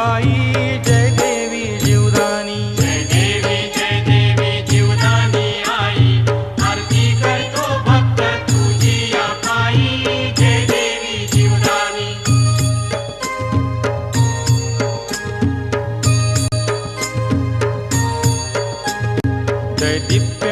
आई जय देवी जीवदानी जय देवी जीवदानी आई आरती करतो भक्त तुझी या पायी जय देवी जीवदानी जय दीप्त